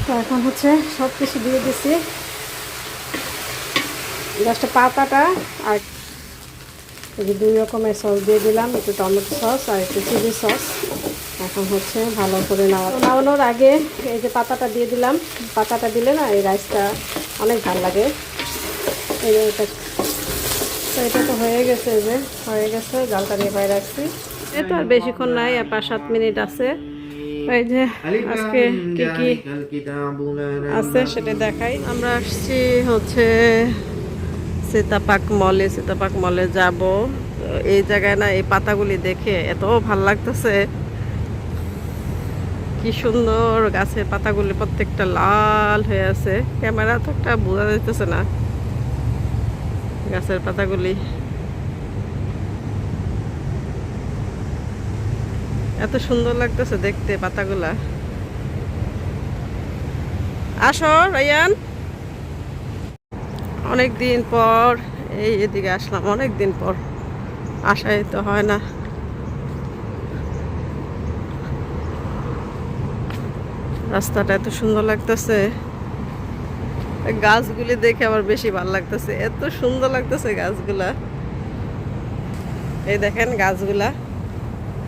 তো এখন হচ্ছে সব কিছু দিয়ে দিছি, জাস্ট পাতাটা আর এই যে 2 রকমের সস দিয়ে দিলাম, একটু টমেটো সস আর একটু চিলি সস। এখন হচ্ছে ভালো করে নামানোর আগে এই যে পাতাটা দিয়ে দিলাম। পাতাটা দিলে না এই রাইসটা অনেক ভালো লাগে। এই যে এটা তো, এটা তো হয়ে গেছে, এই যে হয়ে গেছে, জালটা নিয়ে রাখছি। এই তো আর বেশিক্ষণ নাই, আর 5-7 মিনিট আছে। এই যে আজকে কি কি আছে সেটা দেখাই। আমরা আসছি হচ্ছে সীতাপাক মলে যাব। এই জায়গায় না এই পাতাগুলি দেখে এত ভাল লাগতেছে, কি সুন্দর গাছের পাতাগুলি প্রত্যেকটা লাল হয়ে আছে। ক্যামেরা তো একটা বোঝা যাইতেছে না গাছের পাতাগুলি, এত সুন্দর লাগতেছে দেখতে পাতাগুলা। আসো রায়ান, অনেক দিন পর এদিকে আসলাম, অনেক দিন পর আসাই তো হয় না। রাস্তাটা এত সুন্দর লাগতেছে, গাছগুলি দেখে আমার বেশি ভালো লাগতেছে, এত সুন্দর লাগতেছে গাছগুলা। এই দেখেন গাছগুলা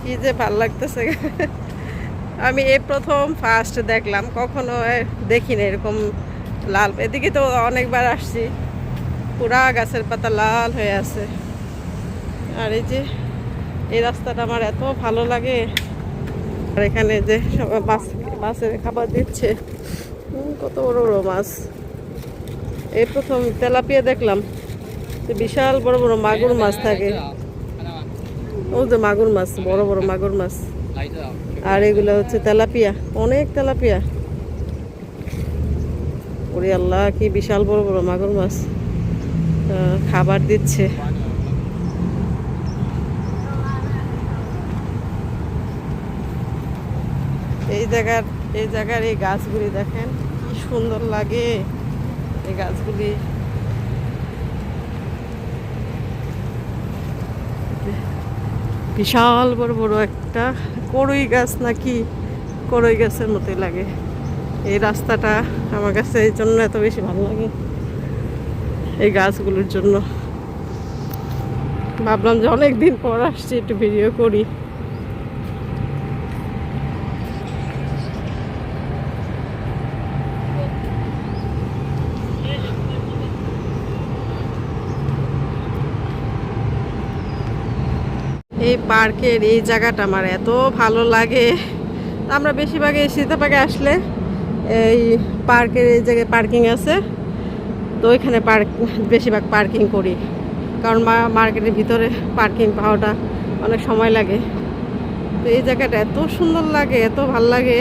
কি যে ভাল লাগতেছে। আমি এই প্রথম ফার্স্ট দেখলাম, কখনো দেখিনি এরকম লাল। এদিকে তো অনেকবার আসছি, পুরা গাছের পাতা লাল হয়ে আছে। আর এই যে এই রাস্তাটা আমার এত ভালো লাগে। আর এখানে যে সবাই মাছের খাবার দিচ্ছে, কত বড় বড় মাছ। এই প্রথম তেলাপিয়া দেখলাম, বিশাল বড় বড় মাগুর মাছ থাকে। ও যে মাগুর মাছ, বড় বড় মাগুর মাছ। আর এগুলো হচ্ছে তেলাপিয়া, অনেক তেলাপিয়া। ওরে আল্লাহ, কি বিশাল বড় বড় মাগুর মাছ। খাবার দিচ্ছে। এই জায়গার এই গাছগুলি দেখেন কি সুন্দর লাগে। এই গাছগুলি বিশাল বড় বড় একটা কড়ই গাছ, নাকি কড়ই গাছের মতোই লাগে। এই রাস্তাটা আমার কাছে এই জন্য এত বেশি ভালো লাগে, এই গাছগুলোর জন্য। ভাবলাম যে অনেক দিন পর আসছি, একটু ভিডিও করি। এই পার্কের এই জায়গাটা আমার এত ভালো লাগে। আমরা বেশিরভাগ এই সীতাপাকে আসলে এই পার্কের এই জায়গায় পার্কিং আছে, তো ওইখানে বেশিরভাগ পার্কিং করি, কারণ মার্কেটের ভিতরে পার্কিং পাওয়াটা অনেক সময় লাগে। তো এই জায়গাটা এত সুন্দর লাগে, এত ভাল লাগে।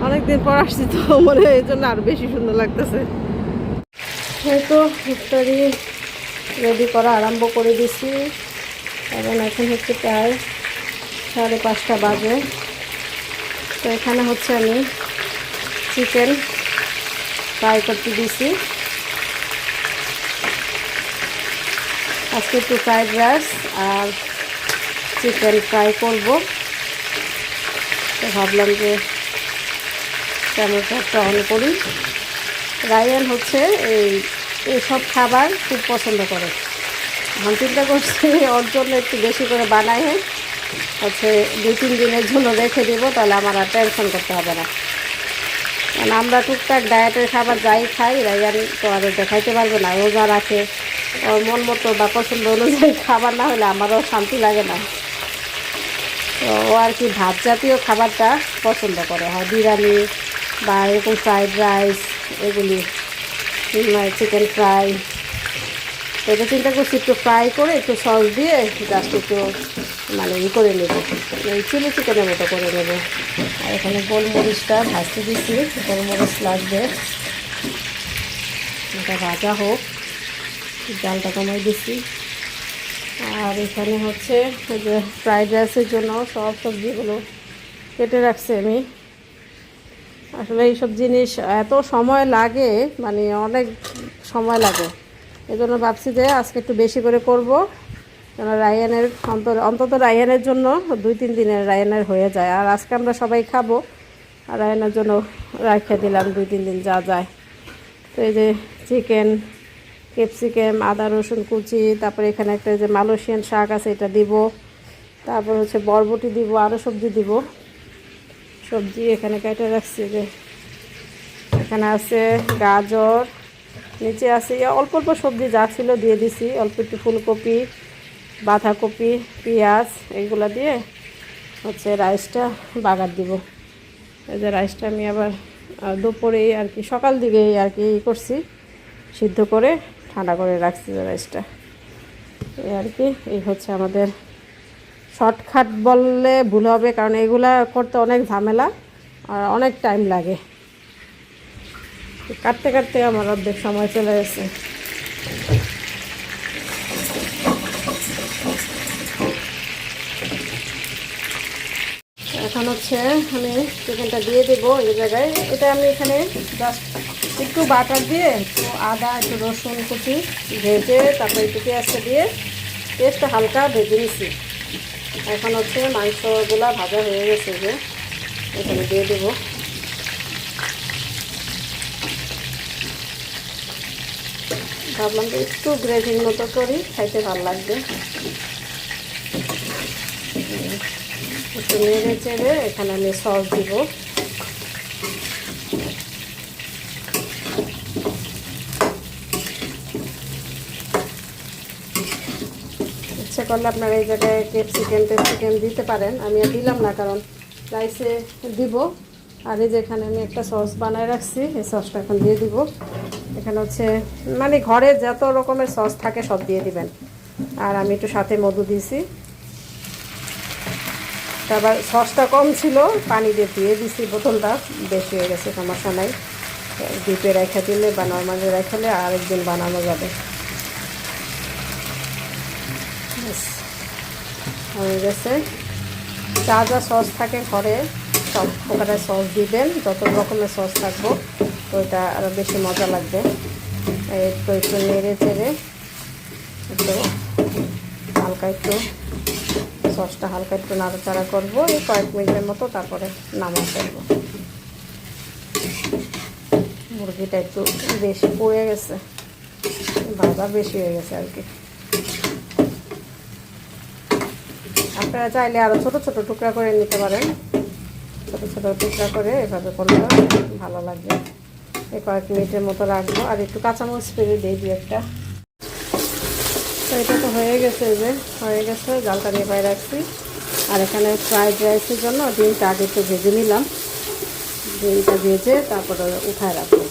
অনেকদিন পর আসছি তো মনে হয় এই জন্য আরও বেশি সুন্দর লাগতেছে। হয়তো ইফতারি রেডি করা আরম্ভ করে দিছি, এবং এখন হচ্ছে প্রায় 5:30 বাজে। তো এখানে হচ্ছে আমি চিকেন ফ্রাই করতে দিছি। আজকে একটু ফ্রাইড রাইস আর চিকেন ফ্রাই করব। তো ভাবলাম যে ক্যামেরাটা অন করি। রায়ান হচ্ছে এইসব খাবার খুব পছন্দ করে। আমি চিন্তা করছি ওর জন্য একটু বেশি করে বানাই হচ্ছে 2-3 দিনের জন্য রেখে দেবো, তাহলে আমার আর টেনশন করতে হবে না। কারণ আমরা টুকটাক ডায়েটের খাবার যাই খাই, রায়ান তো আর দেখাইতে পারবে না, রোজা রাখে। ওর মন মতো বা পছন্দ অনুযায়ী খাবার না হলে আমারও শান্তি লাগে না। তো ও আর কি ভাত জাতীয় খাবারটা পছন্দ করে, হয় বিরিয়ানি বা এরকম ফ্রাইড রাইস, এগুলি চিকেন ফ্রাই। তো এটা চিন্তা করছি একটু ফ্রাই করে একটু সস দিয়ে জাস্ট একটু মানে করে নেবো, এই চিলি চিকেনের মতো করে নেবো। আর এখানে গোলমরিচটা ভাজতে দিচ্ছি, গোলমরিচ লাগবে, এটা ভাজা হোক। জালটা কমাই দিচ্ছি। আর এখানে হচ্ছে যে ফ্রাইড রাইসের জন্য সব সবজিগুলো কেটে রাখছি আমি। আসলে এইসব জিনিস এত সময় লাগে, মানে অনেক সময় লাগে। এই জন্য ভাবছি যে আজকে একটু বেশি করে করব, কেন রায়ানের অন্তত রায়ানের জন্য 2-3 দিনের রায়ানের হয়ে যায়। আর আজকে আমরা সবাই খাবো, আর রায়নার জন্য রাখা দিলাম 2-3 দিন যা যায়। তো এই যে চিকেন, ক্যাপসিকাম, আদা রসুন কুচি, তারপরে এখানে একটা যে মালয়েশিয়ান শাক আছে এটা দিব, তারপর হচ্ছে বরবটি দিব, আরও সবজি দিব। সবজি এখানে কেটে রাখছি, যে এখানে আছে গাজর, নিচে আছে অল্প অল্প সবজি যা ছিল দিয়ে দিছি, অল্প একটু ফুলকপি, বাঁধাকপি, পেঁয়াজ, এগুলো দিয়ে হচ্ছে রাইসটা বাগার দিব। এই যে রাইসটা আমি আবার দুপুরেই আর কি, সকাল দিকেই আর কি করছি, সিদ্ধ করে ঠান্ডা করে রাখছি রাইসটা। এই আর কি, এই হচ্ছে আমাদের শর্টকাট বললে ভুল হবে, কারণ এগুলা করতে অনেক ঝামেলা আর অনেক টাইম লাগে। কাটতে কাটতে আমার অর্ধেক সময় চলে গেছে। এখন হচ্ছে আমি চিকেনটা দিয়ে দেবো এই জায়গায়। এটা আমি এখানে জাস্ট একটু বাটার দিয়ে, একটু আদা, একটু রসুন কুচি ভেজে, তারপরে একটু পেঁয়াজটা দিয়ে পেঁয়াজটা হালকা ভেজে নিছি। এখন হচ্ছে মাংসগুলা ভাজা হয়ে গেছে, যে এখানে দিয়ে দেবো। ভাবলাম যে একটু গ্রেভির মতো করি, খাইতে ভালো লাগবে। একটু নেড়ে চেড়ে এখানে আমি সস দিব। ইচ্ছে করলে আপনারা এই জায়গায় ক্যাপসিকাম দিতে পারেন, আমি আর দিলাম না কারণ রাইসে দিব। আর এই যে এখানে আমি একটা সস বানায় রাখছি, এই সসটা এখন দিয়ে দিব। এখানে হচ্ছে মানে ঘরে যত রকমের সস থাকে সব দিয়ে দিবেন। আর আমি একটু সাথে মধু দিয়েছি। তারপর সসটা কম ছিল, পানি দিয়ে দিছি, বোতলটা বেশি হয়ে গেছে, সমস্যা নাই। ডিপে রেখে দিলে বা নর্মালি রেখে আরেকদিন বানানো যাবে। হয়ে গেছে। যা যা সস থাকে ঘরে সব প্রকারের সস দিবেন, যত রকমের সস থাকবো তো এটা আরও বেশি মজা লাগবে। একটু নেড়ে চেড়ে একটু হালকা একটু সসটা হালকা একটু নাড়াচাড়া করবো এই কয়েক মিনিটের মতো, তারপরে নামাই ফেলবো। মুরগিটা একটু বেশি পুড়ে গেছে, ভাজা বেশি হয়ে গেছে আর কি। আপনারা চাইলে আরও ছোট ছোট টুকরা করে নিতে পারেন, ছোট ছোট টুকরা করে এভাবে করলে ভালো লাগবে। এই কয়েক মিনিটের মতো রাখবো। আর একটু কাঁচামরিচ পেরে দিয়ে দিই একটা। তো এটা তো হয়ে গেছে, যে হয়ে গেছে, জালটা নেভায় রাখছি। আর এখানে ফ্রাইড রাইসের জন্য ডিমটা আগে একটু ভেজে নিলাম, ডিমটা ভেজে তারপরে উঠায় রাখবো।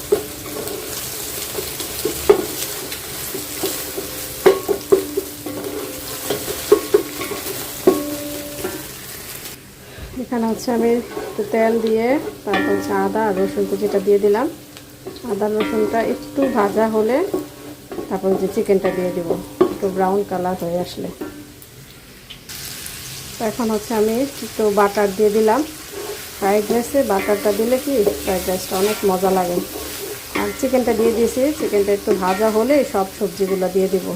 এখানে হচ্ছে আমি একটু তেল দিয়ে তারপর হচ্ছে আদা আর রসুন কুচিটা দিয়ে দিলাম। আদা রসুনটা একটু ভাজা হলে তারপর যে চিকেনটা দিয়ে দিব, একটু ব্রাউন কালার হয়ে আসলে। তো এখন হচ্ছে আমি একটু বাটার দিয়ে দিলাম। ফ্রাইড রাইসে বাটারটা দিলে কি ফ্রাইড রাইসটা অনেক মজা লাগে। আর চিকেনটা দিয়ে দিয়েছি, চিকেনটা একটু ভাজা হলে সব সবজিগুলো দিয়ে দিব।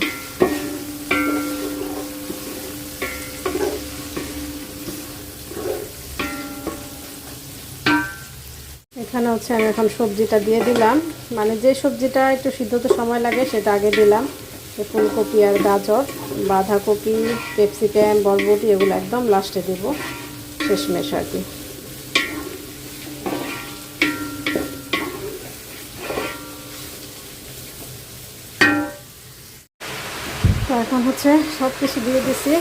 এখানে হচ্ছে আমি এখন সবজিটা দিয়ে দিলাম, মানে যে সবজিটা একটু সিদ্ধতে সময় লাগে সেটা আগে দিলাম। ফুলকপি আর গাজর, বাঁধাকপি, ক্যাপসিকাম, বরবটি এগুলো একদম লাস্টে দেব, শেষমেশ আর কি। তো এখন হচ্ছে সব কিছু দিয়ে দিছি,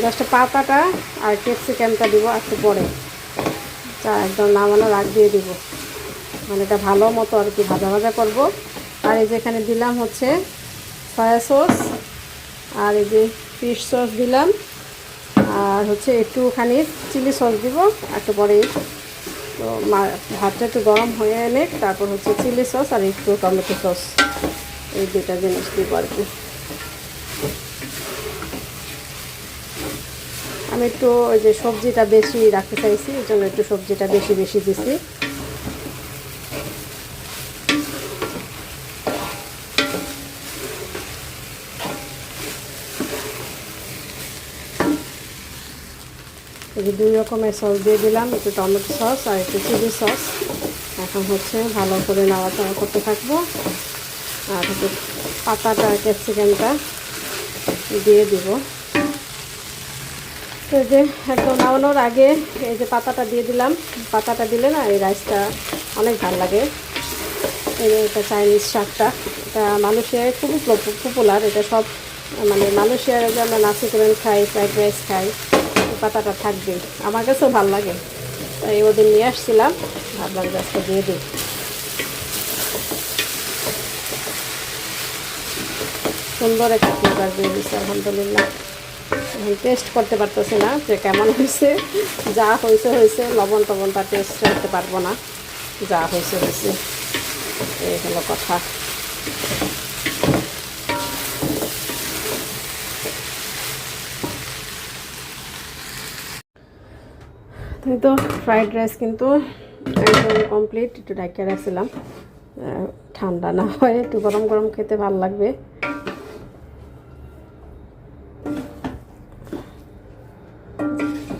জাস্ট পাতাটা আর ক্যাপসিকামটা দিব একটু পরে, চা একদম নামানোর আগ দিয়ে দিব। মানে এটা ভালো মতো আর কি ভাজা ভাজা করবো। আর এই যে এখানে দিলাম হচ্ছে সয়া সস, আর এই যে ফিশ সস দিলাম, আর হচ্ছে একটুখানি চিলি সস দিব একটু পরেই। তো ভাতটা একটু গরম হয়ে এনে তারপর হচ্ছে চিলি সস আর একটু টমেটো সস, এই দুটা জিনিস দিব আর কি। আমি একটু ওই যে সবজিটা বেশি রাখতে চাইছি, এই জন্য একটু সবজিটা বেশি বেশি দিছি। এই যে 2 রকমের সস দিয়ে দিলাম, একটু টমেটো সস আর একটু চিলি সস। এখন হচ্ছে ভালো করে নাড়াচাড়া করতে থাকবো। আর হচ্ছে পাতাটা ক্যাপসিকামটা দিয়ে দিব। তো এই যে একদম নামানোর আগে এই যে পাতাটা দিয়ে দিলাম। পাতাটা দিলে না এই রাইসটা অনেক ভালো লাগে। এটা চাইনিজ শাকটা, এটা মালয়েশিয়ায় খুবই পপুলার। এটা সব মানে মালয়েশিয়ার যে আমরা নাসি কোরেন খাই, ফ্রাইড রাইস খাই, এই পাতাটা থাকবে। আমার কাছেও ভালো লাগে, তাই ওদের নিয়ে আসছিলাম, ভাবলাম যে আজকে দিয়ে দিই। সুন্দর একটা ফ্লেভার দিয়ে দিচ্ছে আলহামদুলিল্লাহ। এখন টেস্ট করতে পারতেছি না যে কেমন হয়েছে। যা হয়েছে হয়েছে, লবণ টবণটা টেস্ট করতে পারবো না, যা হয়েছে হয়েছে, এই হলো কথা। তাই তো ফ্রাইড রাইস কিন্তু একদম কমপ্লিট। একটু ঢাকিয়ে রাখছিলাম ঠান্ডা না হয়, একটু গরম গরম খেতে ভালো লাগবে।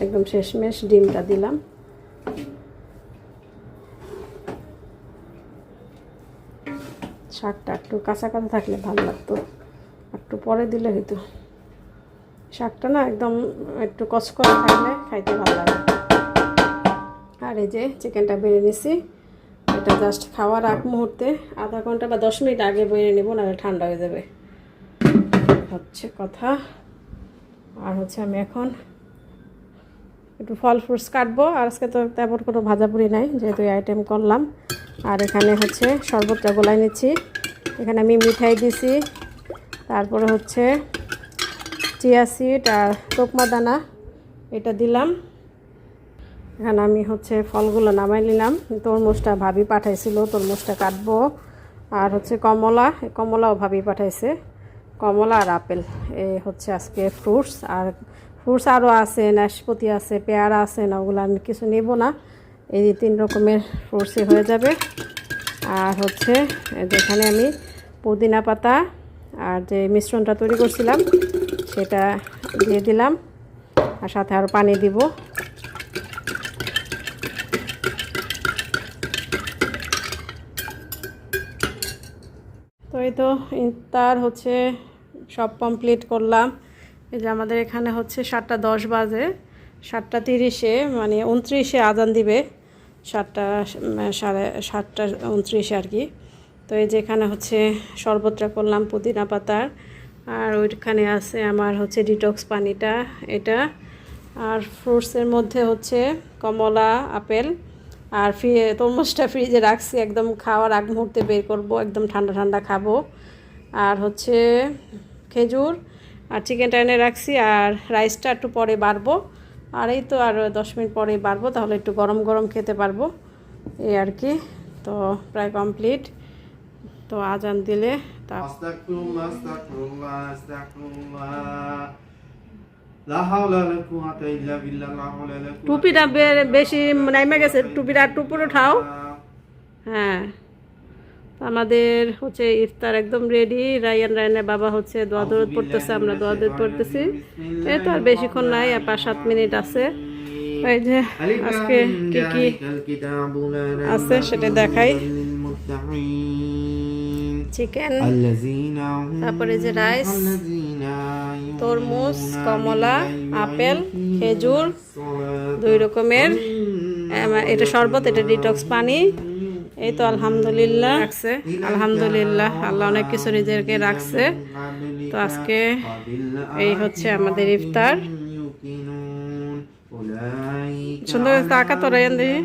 একদম শেষমেশ ডিমটা দিলাম। শাকটা একটু কাঁচা কাঁচা থাকলে ভালো লাগতো, একটু পরে দিলে হইতো। শাকটা না একদম একটু কচকচে থাকলে খাইতে ভালো লাগে। আর এই যে চিকেনটা বেড়ে নিছি, এটা জাস্ট খাওয়ার আগ মুহূর্তে আধা ঘন্টা বা 10 মিনিট আগে বেড়ে নেব, নাহলে ঠান্ডা হয়ে যাবে, হচ্ছে কথা। আর হচ্ছে আমি এখন একটু ফল ফ্রুটস কাটবো। আর আজকে তো তেমন কোনো ভাজাপুরি নাই, যেহেতু এই আইটেম করলাম। আর এখানে হচ্ছে শরবতটা গোলাই নিচ্ছি। এখানে আমি মিঠাই দিছি, তারপরে হচ্ছে চিয়া সিড আর তোকমা দানা এটা দিলাম। এখানে আমি হচ্ছে ফলগুলো নামাই নিলাম। তরমুজটা ভাবি পাঠাইছিল, তরমুজটা কাটবো। আর হচ্ছে কমলা, কমলাও ভাবি পাঠাইছে, কমলা আর আপেল এই হচ্ছে আজকে ফ্রুটস। আর ফ্রুটস আরও আছে, নাশপাতি আছে, পেয়ারা আছে, না ওগুলো আমি কিছু নেব না। এই 3 রকমের ফ্রুটসই হয়ে যাবে। আর হচ্ছে যেখানে আমি পুদিনা পাতা আর যে মিশ্রণটা তৈরি করছিলাম সেটা দিয়ে দিলাম, আর সাথে আরও পানি দিব। তো এই তো ইফতার হচ্ছে সব কমপ্লিট করলাম। এই যে আমাদের এখানে হচ্ছে 7:10 বাজে, 7:30-এ মানে 29-এ আজান দিবে, 7:29 আর কি। তো এই যে এখানে হচ্ছে শরবতটা করলাম পুদিনা পাতার, আর ওইখানে আছে আমার হচ্ছে ডিটক্স পানিটা এটা। আর ফ্রুটসের মধ্যে হচ্ছে কমলা, আপেল আর তরমুজটা ফ্রিজে রাখছি, একদম খাওয়ার আগ মুহূর্তে বের করব, একদম ঠান্ডা ঠান্ডা খাবো। আর হচ্ছে খেজুর আর চিকেনটা এনে রাখছি। আর রাইসটা একটু পরে বাড়বো, আর এই তো আর 10 মিনিট পরে বাড়বো, তাহলে একটু গরম গরম খেতে পারবো, এই আর কি। তো প্রায় কমপ্লিট। তো আজান দিলে টুপিটা বেশি নাইমে গেছে, টুপিটা একটু উপরে উঠাও। হ্যাঁ, আমাদের হচ্ছে ইফতার একদম রেডি। রায়ানের বাবা হচ্ছে দোয়া দরুদ পড়তেছে, আমরা দোয়া দরুদ পড়তেছি। এই তো আর বেশিক্ষণ নাই, আর 5-7 মিনিট আছে। এই যে আজকে কি কি আছে সেটা দেখাই। চিকেন, তারপরে যে রাইস, তরমুজ, কমলা, আপেল, খেজুর 2 রকমের, এটা শরবত, এটা ডিটক্স পানি। এই তো আলহামদুলিল্লাহ রাখছে, আলহামদুলিল্লাহ আল্লাহ অনেক কিছু নিজেকে রাখছে। তো আজকে এই হচ্ছে আমাদের ইফতার। সুন্দর তাকা তো রায়ান দেখি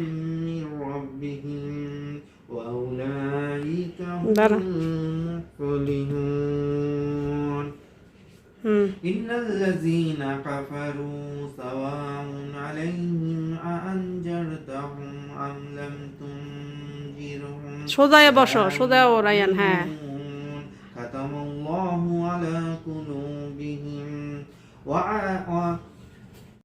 দাঁড়া। ইন্নাল্লাযীনা কাফারু সাওয়াউন আলাইহিম আনজারতাহুম আম লাম তুনজিরহুম। সোজায় বসো, সোজা ও রায়ান। হ্যাঁ।